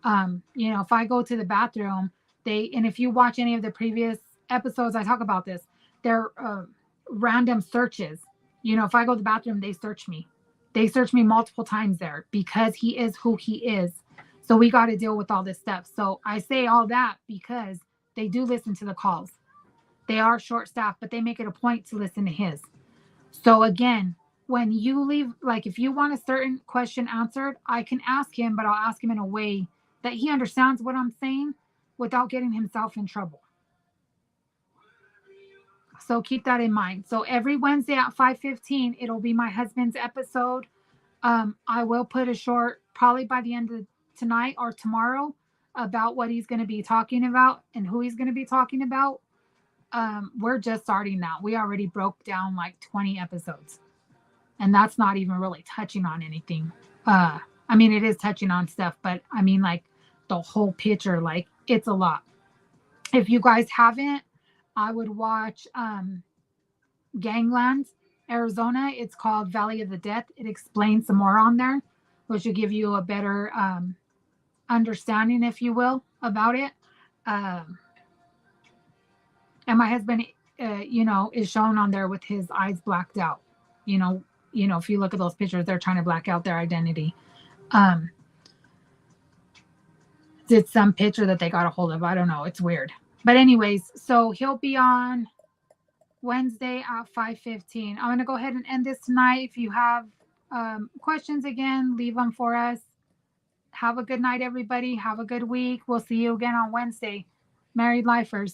You know, if I go to the bathroom, and if you watch any of the previous episodes, I talk about this. They're random searches. You know, if I go to the bathroom, they search me. They search me multiple times there because he is who he is. So we got to deal with all this stuff. So I say all that because they do listen to the calls. They are short-staffed, but they make it a point to listen to his. So again, when you leave, like if you want a certain question answered, I can ask him, but I'll ask him in a way that he understands what I'm saying without getting himself in trouble. So keep that in mind. So every Wednesday at 5:15, it'll be my husband's episode. I will put a short, probably by the end of tonight or tomorrow, about what he's going to be talking about and who he's going to be talking about. We're just starting now. We already broke down like 20 episodes. And that's not even really touching on anything. I mean, it is touching on stuff, but I mean, like the whole picture, like it's a lot. If you guys haven't, I would watch Gangland, Arizona. It's called Valley of the Death. It explains some more on there, which will give you a better understanding, if you will, about it. And my husband, you know, is shown on there with his eyes blacked out. You know, if you look at those pictures, they're trying to black out their identity. It's some picture that they got a hold of. I don't know. It's weird. But anyways, so he'll be on Wednesday at 5:15. I'm going to go ahead and end this tonight. If you have questions, again, leave them for us. Have a good night, everybody. Have a good week. We'll see you again on Wednesday. Married Lifers.